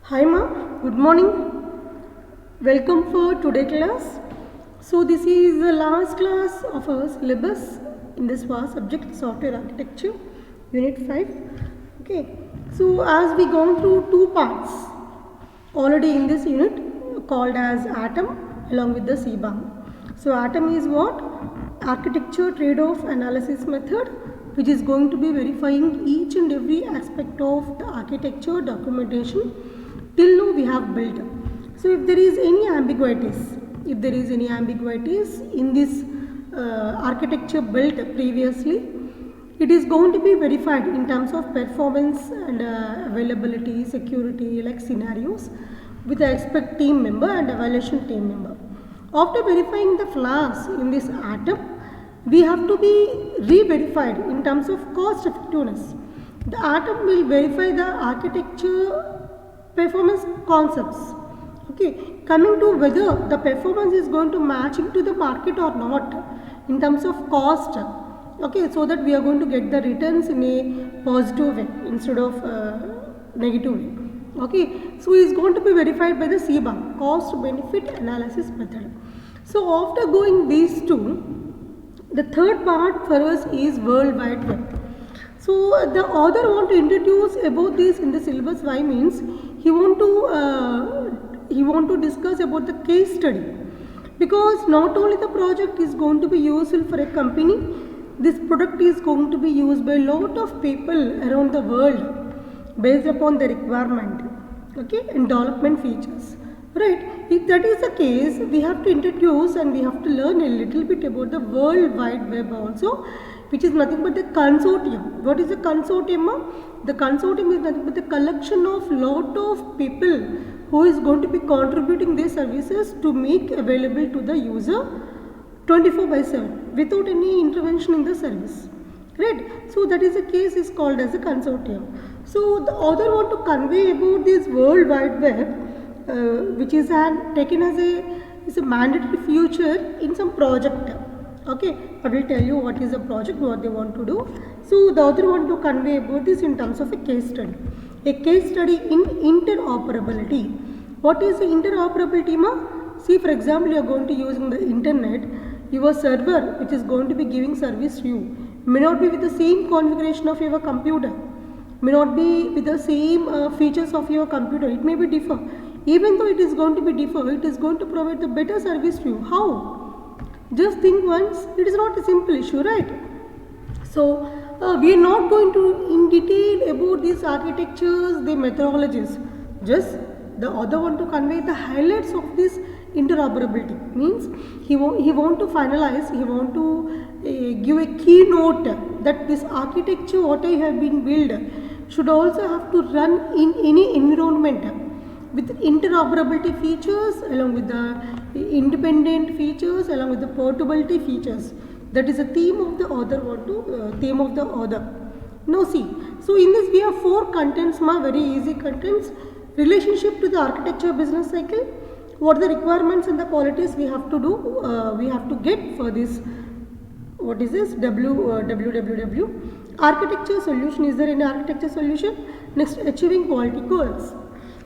Hi ma, good morning. Welcome for today class. So this is the last class of our syllabus in this vast subject software architecture unit 5. Okay. So as we gone through two parts already in this unit called as Atom along with the CBAM. So Atom is what? Architecture trade-off analysis method, which is going to be verifying each and every aspect of the architecture documentation till now we have built. So if there is any ambiguities, in this architecture built previously, it is going to be verified in terms of performance and availability, security, like scenarios with the expert team member and evaluation team member. After verifying the flaws in this Atom, we have to be re-verified in terms of cost effectiveness. The Atom will verify the architecture performance concepts. Okay, coming to whether the performance is going to match into the market or not in terms of cost. Okay, so that we are going to get the returns in a positive way instead of negative way. Okay, so it is going to be verified by the CBAM, cost benefit analysis method. So after going these two, the third part for us is World Wide Web. So the author want to introduce about this in the syllabus. Why means he want to discuss about the case study, because not only the project is going to be useful for a company, this product is going to be used by a lot of people around the world based upon the requirement, okay, and development features, right? If that is the case, we have to introduce and we have to learn a little bit about the World Wide Web also, which is nothing but the consortium. What is a consortium? The consortium is nothing but the collection of lot of people who is going to be contributing their services to make available to the user 24/7 without any intervention in the service, right? So that is a case is called as a consortium. So the author want to convey about this World Wide Web, which is taken as a mandatory feature in some project. Okay, I will tell you what is the project, what they want to do. So the author want to convey about this in terms of a case study. A case study in interoperability. What is the interoperability, ma? See, for example, you are going to using the internet. Your server, which is going to be giving service to you, may not be with the same configuration of your computer, may not be with the same features of your computer. It may be differ. Even though it is going to be differ, it is going to provide the better service to you. How? Just think once, it is not a simple issue, right? So we are not going to in detail about these architectures, the methodologies. Just the author want to convey the highlights of this interoperability. Means he want to finalize, he want to give a keynote that this architecture what I have been built should also have to run in any environment with interoperability features along with the independent features along with the portability features. That is the theme of the author Now see, so in this we have four contents, very easy contents. Relationship to the architecture business cycle. What are the requirements and the qualities we have to do, we have to get for this. What is this? WWW. Architecture solution. Is there any architecture solution? Next, achieving quality goals.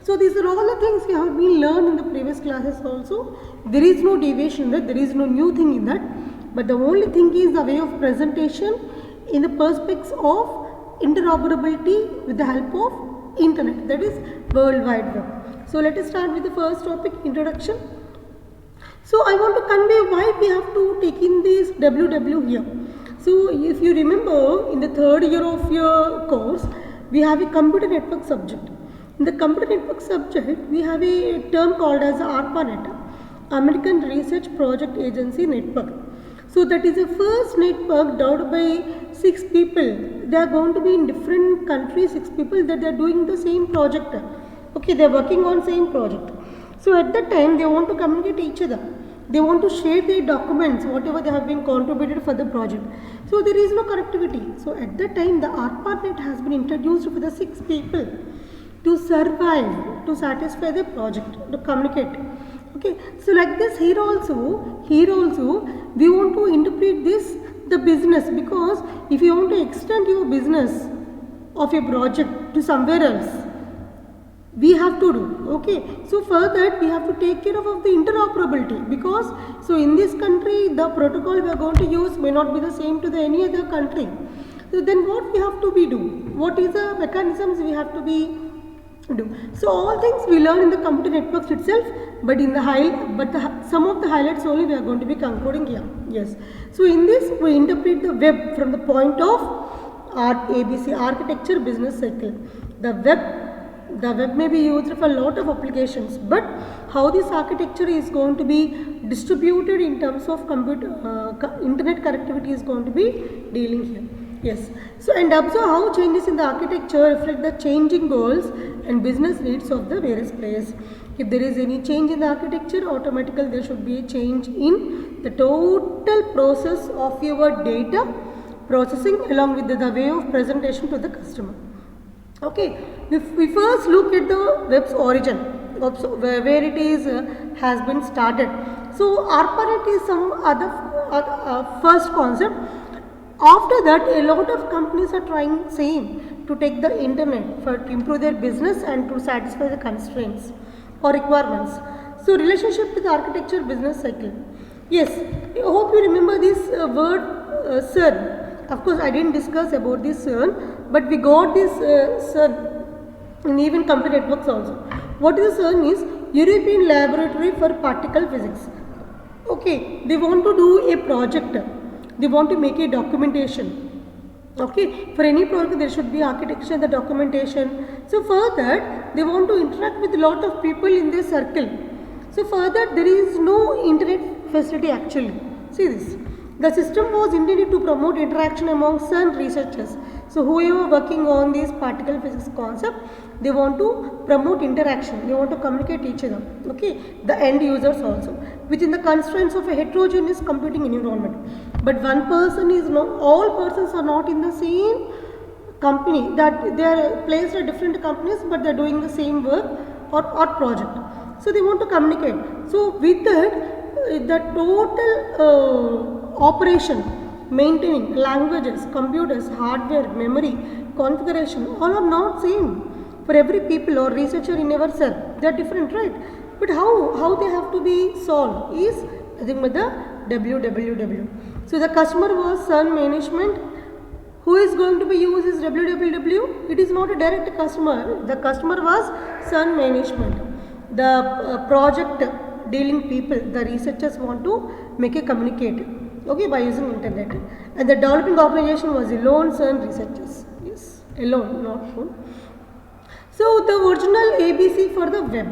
So these are all the things we have been learned in the previous classes also. There is no deviation in that, there is no new thing in that. But the only thing is the way of presentation in the perspectives of interoperability with the help of internet, that is World Wide Web. So let us start with the first topic, introduction. So I want to convey why we have to take in this WW here. So if you remember in the third year of your course, we have a computer network subject. In the computer network subject, we have a term called as ARPANET, American Research Project Agency Network. So that is the first network developed by 6 people. They are going to be in different countries, 6 people that they are doing the same project. Okay, they are working on same project. So at that time, they want to communicate each other. They want to share their documents, whatever they have been contributed for the project. So there is no connectivity. So at that time, the ARPANET has been introduced for the 6 people to survive, to satisfy the project, to communicate. Okay, so like this here also we want to interpret this the business, because if you want to extend your business of your project to somewhere else, we have to do. Okay, so for that we have to take care of the interoperability, because so in this country the protocol we are going to use may not be the same to the any other country. So then what we have to be do, what is the mechanisms we have to be do. So all things we learn in the computer networks itself, but in the some of the highlights only we are going to be concluding here. Yes, so in this we interpret the web from the point of ABC, architecture business cycle. The web may be used for a lot of applications, but how this architecture is going to be distributed in terms of internet connectivity is going to be dealing here. Yes, so and observe how changes in the architecture reflect the changing goals and business needs of the various players. If there is any change in the architecture, automatically there should be a change in the total process of your data processing along with the way of presentation to the customer. Okay, if we first look at the web's origin, where it is has been started. So ARPANET is some other first concept. After that, a lot of companies are trying same to take the internet to improve their business and to satisfy the constraints or requirements. So relationship with architecture business cycle. Yes, I hope you remember this word CERN. Of course, I didn't discuss about this CERN, but we got this CERN in even computer networks also. What is the CERN is European Laboratory for Particle Physics. Okay, they want to do a project. They want to make a documentation. Okay, for any project there should be architecture, the documentation. So for that they want to interact with a lot of people in their circle. So for that there is no internet facility actually. See this. The system was intended to promote interaction among CERN researchers. So whoever working on this particle physics concept, they want to promote interaction. They want to communicate each other. Okay, the end users also within the constraints of a heterogeneous computing environment. But one person is not. All persons are not in the same company. That they are placed at different companies, but they are doing the same work or project. So they want to communicate. So with that, the total operation, maintaining languages, computers, hardware, memory, configuration, all are not same for every people or researcher in our cell. They are different, right? But how they have to be solved is nothing but the www. So the customer was CERN management. Who is going to be used is www. It is not a direct customer. The customer was CERN management. The project dealing people, the researchers want to make a communicate. Okay, by using internet. And the developing organization was alone CERN researchers. Yes, alone, not alone. So the original ABC for the web,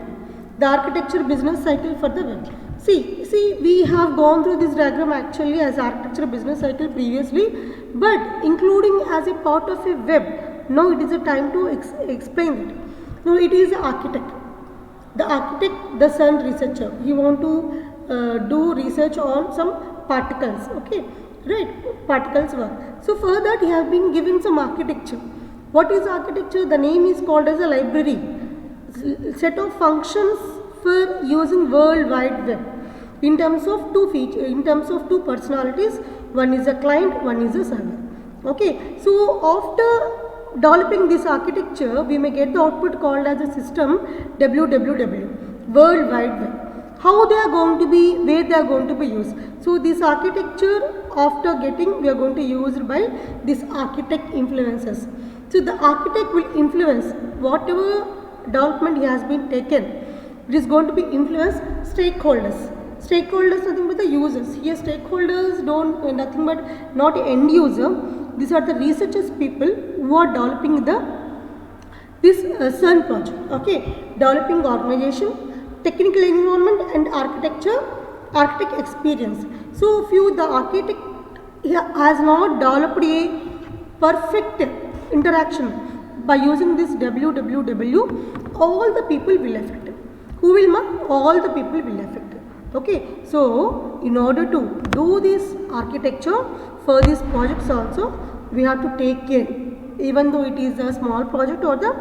the architecture business cycle for the web. See, we have gone through this diagram actually as architecture business cycle previously, but including as a part of a web. Now it is a time to explain it. Now it is the architect. The architect, the CERN researcher, he want to do research on some particles, okay, right, particles work. So for that he have been given some architecture. What is architecture? The name is called as a library, set of functions for using World Wide Web in terms of two personalities. One is a client, one is a server. Okay, so after developing this architecture, we may get the output called as a system www, World Wide Web. How they are going to be, where they are going to be used. So this architecture after getting, we are going to use by this architect influences. So the architect will influence whatever development he has been taken. It is going to be influence stakeholders. Stakeholders nothing but the users. Here stakeholders don't nothing but not end user. These are the researchers people who are developing this CERN project. Okay, developing organization, technical environment and architect experience. So if the architect has not developed a perfect interaction by using this www, all the people will affect. Who will mark? All the people will affect. Okay, so in order to do this architecture for these projects also, we have to take care, even though it is a small project or the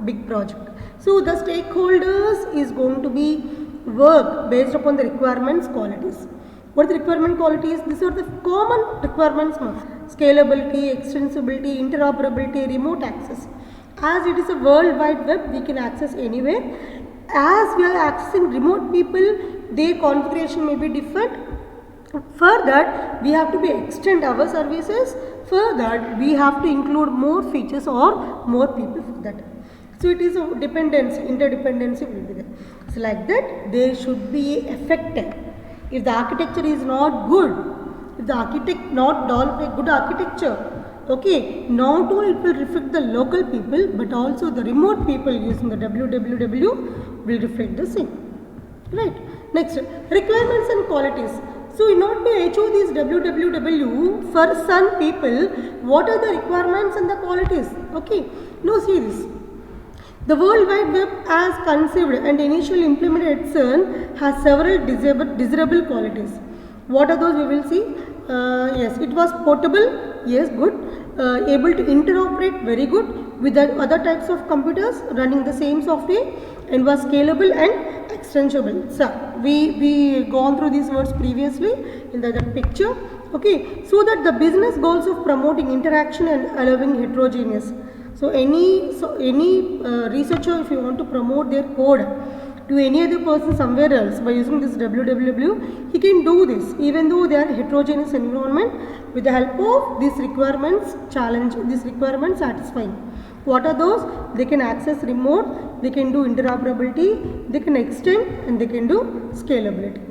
big project. So the stakeholders is going to be work based upon the requirements qualities. What are the requirement qualities? These are the common requirements: scalability, extensibility, interoperability, remote access. as it is a world wide web, we can access anywhere. As we are accessing remote people, their configuration may be different. For that, we have to extend our services. For that, we have to include more features or more people for that. So it is a dependency, interdependency will be there. So like that, there should be effective. If the architecture is not good, if the architect not develop a good architecture, okay, not only it will reflect the local people, but also the remote people using the www will reflect the same. Right. Next, requirements and qualities. So in order to achieve these www, for some people, what are the requirements and the qualities? Okay. Now see this. The World Wide Web, as conceived and initially implemented at CERN, has several desirable qualities. What are those? We will see. Yes, it was portable. Yes, good. Able to interoperate, very good, with the other types of computers running the same software, and was scalable and extensible. So we gone through these words previously in the picture. Okay, so that the business goals of promoting interaction and allowing heterogeneous. So any researcher, if you want to promote their code to any other person somewhere else by using this www, he can do this even though they are heterogeneous environment, with the help of these requirements challenge, these requirements satisfying. What are those? They can access remote, they can do interoperability, they can extend, and they can do scalability.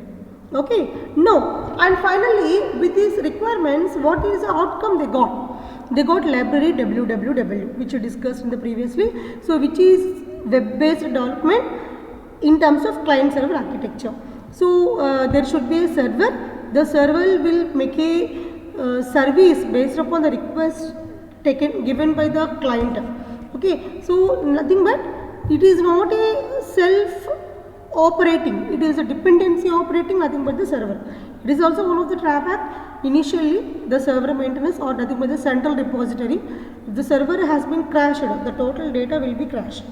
Okay, no, and finally with these requirements, what is the outcome they got? They got library www, which we discussed in the previously. So which is web-based development in terms of client-server architecture. So there should be a server. The server will make a service based upon the request given by the client. Okay, so nothing but it is not a self-operating. It is a dependency operating, nothing but the server. It is also one of the drawbacks. Initially, the server maintenance or nothing but the central repository. If the server has been crashed, the total data will be crashed.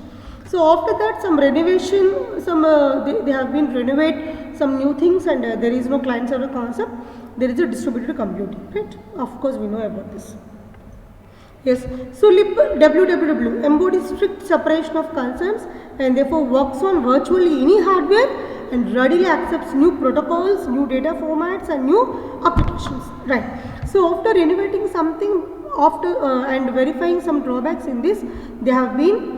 So after that, some renovation, they have been renovate some new things, and there is no client server concept. There is a distributed computing, right? Of course, we know about this. Yes. So www embodies strict separation of concerns and therefore works on virtually any hardware and readily accepts new protocols, new data formats, and new applications. Right. So after renovating something, and verifying some drawbacks in this, they have been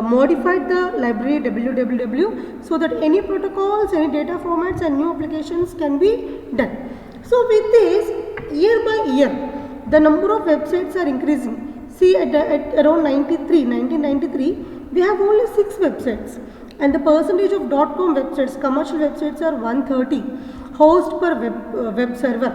modified the library www so that any protocols, any data formats, and new applications can be done. So with this, year by year, the number of websites are increasing. See, at around 1993, we have only 6 websites, and the percentage of .com websites, commercial websites, are 130. Host per web server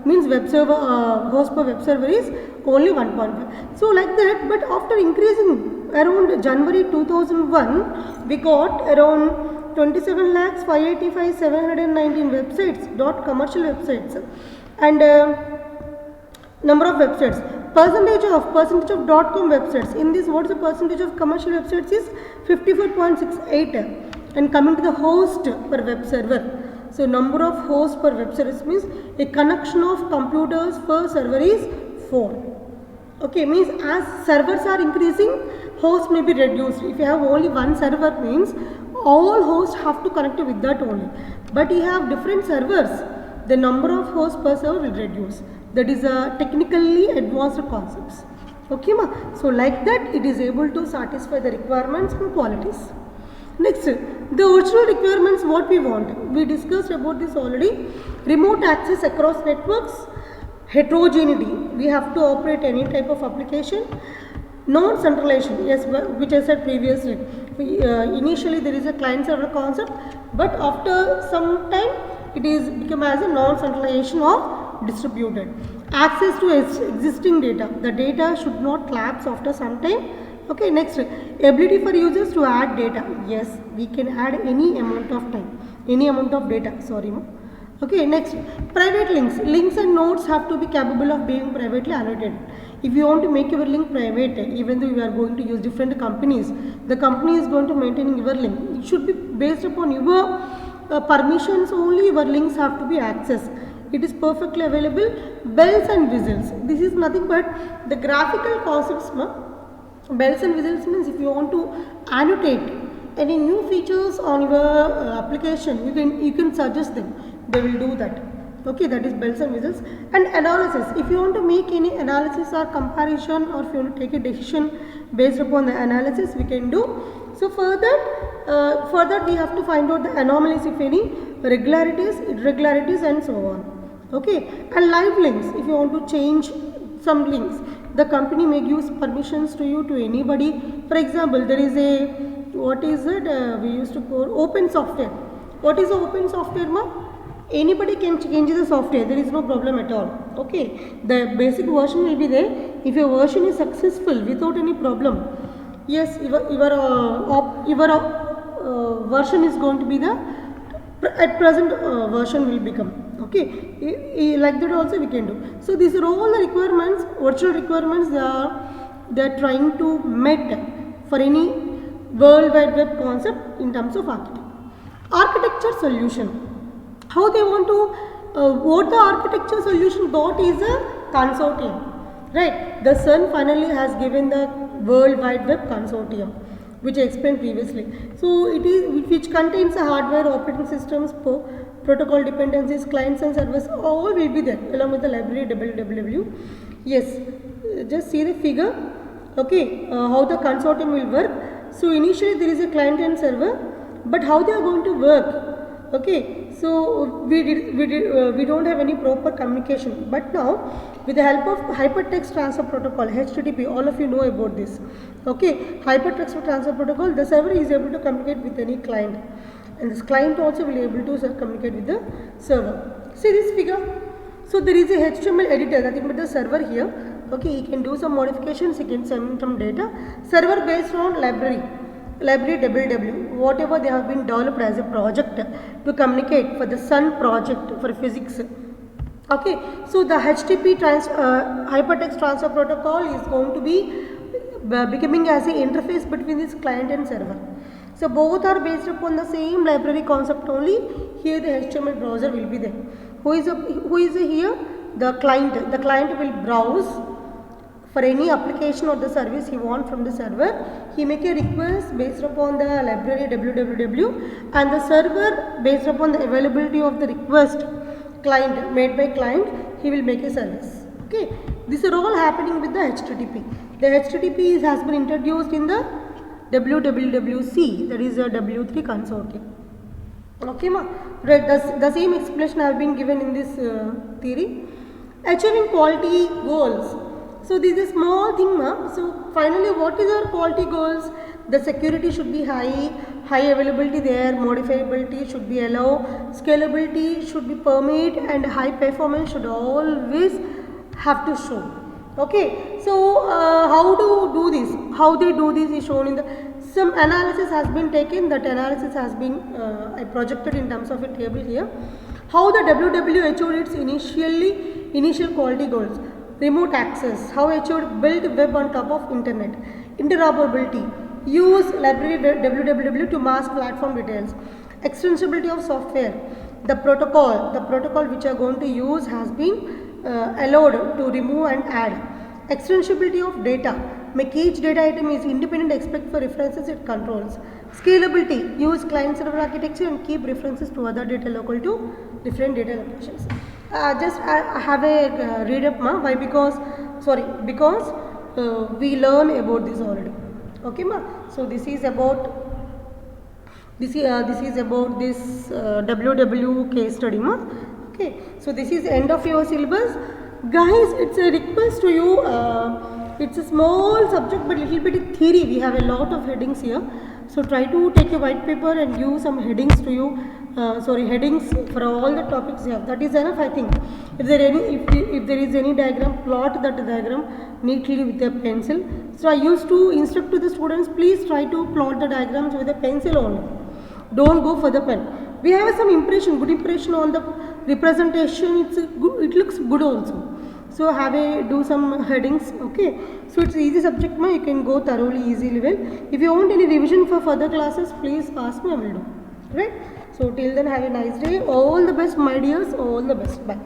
means host per web server is only 1.5. So like that, but after increasing around January 2001, we got around 27 lakhs 585 719 websites, commercial websites, and number of websites. Percentage of .com websites. In this, what is the percentage of commercial websites is 54.68. And coming to the host per web server. So number of hosts per web service means a connection of computers per server is 4. Okay, means as servers are increasing, hosts may be reduced. If you have only one server, means all hosts have to connect with that only. But you have different servers, the number of hosts per server will reduce. That is a technically advanced concepts. Okay, ma. So like that, it is able to satisfy the requirements and qualities. Next, the original requirements, what we want. We discussed about this already. Remote access across networks, heterogeneity. We have to operate any type of application. Non-centralization, yes, which I said previously. Initially, there is a client-server concept, but after some time, it is become as a non-centralization or distributed. Access to existing data. The data should not collapse after some time. Okay, next, ability for users to add data. Yes, we can add any amount of time, any amount of data. Sorry, okay. Next, private links. Links and nodes have to be capable of being privately annotated. If you want to make your link private, even though you are going to use different companies, the company is going to maintain your link. It should be based upon your permissions only. Your links have to be accessed. It is perfectly available. Bells and whistles. This is nothing but the graphical concepts. Bells and whistles means if you want to annotate any new features on your application, you can suggest them. They will do that. Okay, that is bells and whistles. And analysis. If you want to make any analysis or comparison, or if you want to take a decision based upon the analysis, we can do. So for that we have to find out the anomalies, if any, regularities, irregularities, and so on. Okay, and live links. If you want to change some links, the company may give permissions to you, to anybody. For example, there is a, what is it, we used to call open software. What is the open software, ma? Anybody can change the software, there is no problem at all. Okay, the basic version will be there. If your version is successful without any problem, yes, your version is going to be the at present version will become. Okay, like that also we can do. So these are all the requirements, virtual requirements, they are trying to meet for any World Wide Web concept in terms of architecture solution. How they want to, what the architecture solution got is a consortium, right? The CERN finally has given the World Wide Web consortium, which I explained previously. So it is, which contains the hardware, operating systems, protocol dependencies, clients and servers, all will be there along with the library www. Yes, just see the figure. Okay, how the consortium will work. So initially there is a client and server, but how they are going to work? Okay, so we don't have any proper communication, but now with the help of hypertext transfer protocol, HTTP, all of you know about this. Okay, hypertext transfer protocol, the server is able to communicate with any client, and this client also will be able to communicate with the server. See this figure. So there is a HTML editor, nothing but the server here. Okay, he can do some modifications, he can send some data. Server based on library www, whatever they have been developed as a project to communicate for the CERN project for physics. Okay, so the HTTP hypertext transfer protocol is going to be becoming as an interface between this client and server. So both are based upon the same library concept only. Here the HTML browser will be there. Who is here? The client. The client will browse for any application or the service he wants from the server. He make a request based upon the library www, and the server based upon the availability of the request client made by client, he will make a service. Okay, these are all happening with the HTTP. The HTTP has been introduced in the WWWC, that is a W3 consortium. Okay, ma? Right, the same explanation have been given in this theory. Achieving quality goals. So this is a small thing, ma. So finally, what is our quality goals? The security should be high availability there, modifiability should be allowed, scalability should be permit, and high performance should always have to show. Okay, so how to do this? How they do this is shown in the, some analysis has been taken. That analysis has been projected in terms of a table here. How the WWW achieved its initial quality goals. Remote access, how HOD built web on top of internet. Interoperability, use library www to mask platform details. Extensibility of software, the protocol which are going to use has been allowed to remove and add. Extensibility of data, make each data item is independent except for references it controls. Scalability, use client server architecture and keep references to other data local to different data locations. Just I have a read up, ma. Why? Because we learn about this already. Okay, ma. So this is about this WW case study, ma. Okay. So this is end of your syllabus, guys. It's a request to you. It's a small subject but little bit theory. We have a lot of headings here. So try to take a white paper and give some headings to you. Headings for all the topics you have. That is enough, I think. If there is any diagram, plot that diagram neatly with a pencil. So I used to instruct to the students, please try to plot the diagrams with a pencil only. Don't go for the pen. We have some good impression on the representation. It looks good also. So do some headings. Okay. So it's easy subject, ma. You can go thoroughly easily well. If you want any revision for further classes, please ask me. I will do. Right. So till then, have a nice day. All the best, my dears. All the best. Bye.